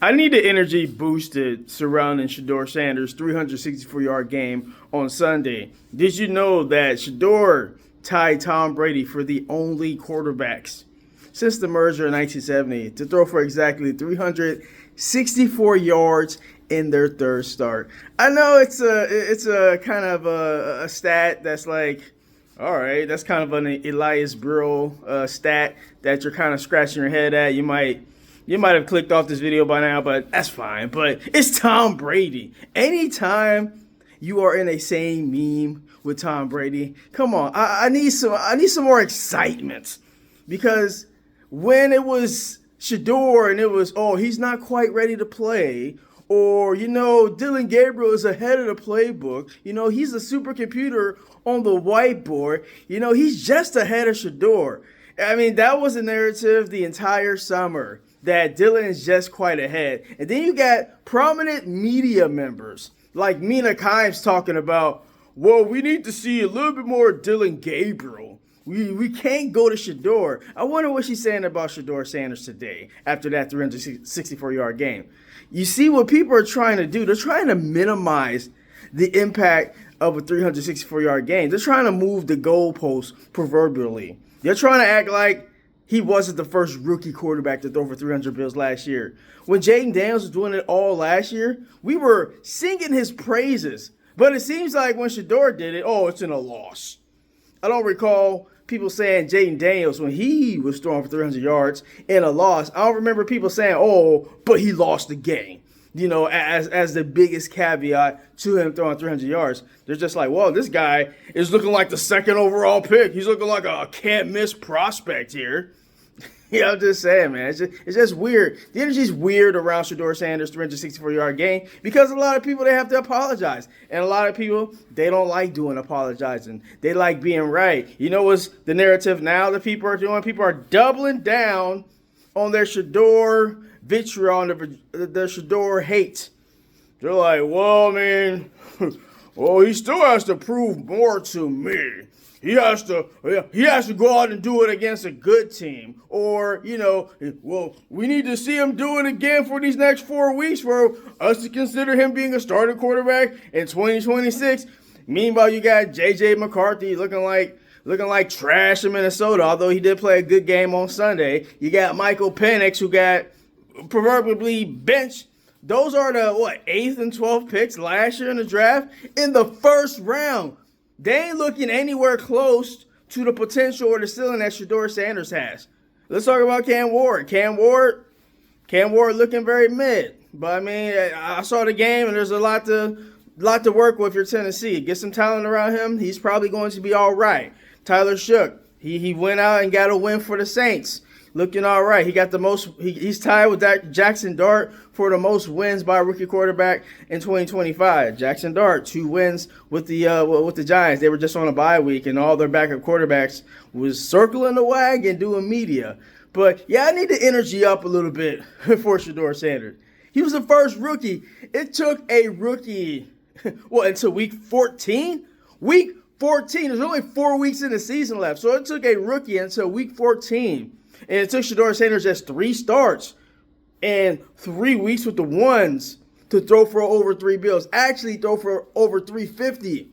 I need the energy boosted surrounding Shedeur Sanders' 364-yard game on Sunday. Did you know that Shedeur tied Tom Brady for the only quarterbacks since the merger in 1970 to throw for exactly 364 yards in their third start? I know it's a kind of a stat that's like, all right, that's kind of an Elias Burrow stat that you're kind of scratching your head at. You might have clicked off this video by now, but that's fine. But it's Tom Brady. Anytime you are in a same meme with Tom Brady, come on, I need some more excitement. Because when it was Shedeur and it was, oh, he's not quite ready to play, or, Dylan Gabriel is ahead of the playbook. He's a supercomputer on the whiteboard. He's just ahead of Shedeur. I mean, that was the narrative the entire summer, that Dylan is just quite ahead. And then you got prominent media members like Mina Kimes talking about, well, we need to see a little bit more Dylan Gabriel. We can't go to Shedeur. I wonder what she's saying about Shedeur Sanders today after that 364-yard game. You see what people are trying to do? They're trying to minimize the impact of a 364-yard game. They're trying to move the goalposts proverbially. They're trying to act like he wasn't the first rookie quarterback to throw for 300 bills last year. When Jaden Daniels was doing it all last year, we were singing his praises. But it seems like when Shedeur did it, oh, it's in a loss. I don't recall people saying Jaden Daniels when he was throwing for 300 yards in a loss. I don't remember people saying, oh, but he lost the game, as the biggest caveat to him throwing 300 yards. They're just like, well, this guy is looking like the second overall pick. He's looking like a can't-miss prospect here. I'm just saying, man. It's just weird. The energy's weird around Shedeur Sanders' 364-yard game because a lot of people, they have to apologize. And a lot of people, they don't like doing apologizing. They like being right. You know what's the narrative now that people are doing? People are doubling down on their Shedeur vitriol, their Shedeur hate. They're like, well, man, well, he still has to prove more to me. He has to go out and do it against a good team. Or, well, we need to see him do it again for these next 4 weeks for us to consider him being a starting quarterback in 2026. Meanwhile, you got J.J. McCarthy looking like trash in Minnesota, although he did play a good game on Sunday. You got Michael Penix, who got proverbially benched. Those are the, 8th and 12th picks last year in the draft in the first round. They ain't looking anywhere close to the potential or the ceiling that Shedeur Sanders has. Let's talk about Cam Ward. Cam Ward looking very mid. But, I mean, I saw the game, and there's a lot to work with for Tennessee. Get some talent around him, he's probably going to be all right. Tyler Shook, he went out and got a win for the Saints. Looking all right. He got the most. He's tied with Jackson Dart for the most wins by a rookie quarterback in 2025. Jackson Dart, 2 wins with the Giants. They were just on a bye week, and all their backup quarterbacks was circling the wagon doing media. But yeah, I need the energy up a little bit for Shedeur Sanders. He was the first rookie. It took a rookie, until week 14. Week 14. There's only 4 weeks in the season left, so it took a rookie until week 14. And it took Shedeur Sanders just 3 starts and 3 weeks with the ones to throw for over 3 bills. Actually throw for over 350.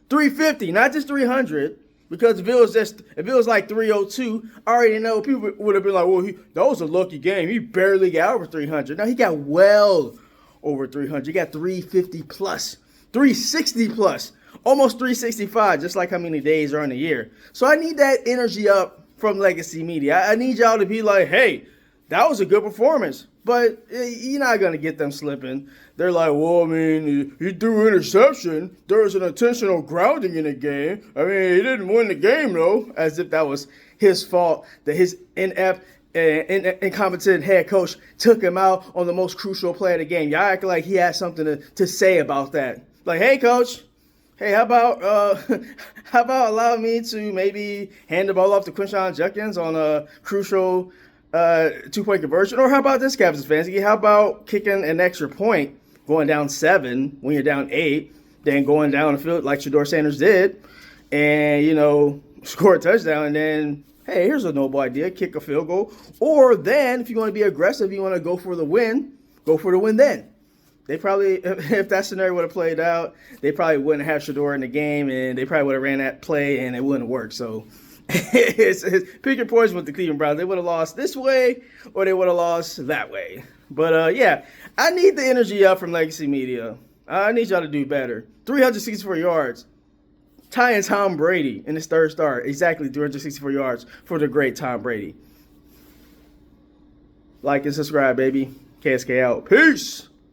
350, not just 300. Because if it was like 302, I already know people would have been like, well, that was a lucky game. He barely got over 300. Now he got well over 300. He got 350 plus, 360 plus, almost 365, just like how many days are in a year. So I need that energy up from legacy media. I need y'all to be like, hey, that was a good performance. But you're not going to get them slipping. They're like, well, I mean, he threw an interception. There was an intentional grounding in the game. I mean, he didn't win the game, though. As if that was his fault, that his inept and incompetent head coach took him out on the most crucial play of the game. Y'all act like he had something to say about that. Like, hey, coach. Hey, how about allow me to maybe hand the ball off to Quinshon Judkins on a crucial 2-point conversion? Or how about this, Captain's Fantasy? How about kicking an extra point, going down 7 when you're down 8, then going down the field like Shedeur Sanders did, and, score a touchdown, and then, hey, here's a noble idea, kick a field goal. Or then, if you want to be aggressive, you want to go for the win, go for the win then. They probably, if that scenario would have played out, they probably wouldn't have Shedeur in the game, and they probably would have ran that play, and it wouldn't work. So it's pick your poison with the Cleveland Browns. They would have lost this way, or they would have lost that way. But yeah, I need the energy up from Legacy Media. I need y'all to do better. 364 yards. Tying Tom Brady in his third start. Exactly 364 yards for the great Tom Brady. Like and subscribe, baby. KSK out. Peace.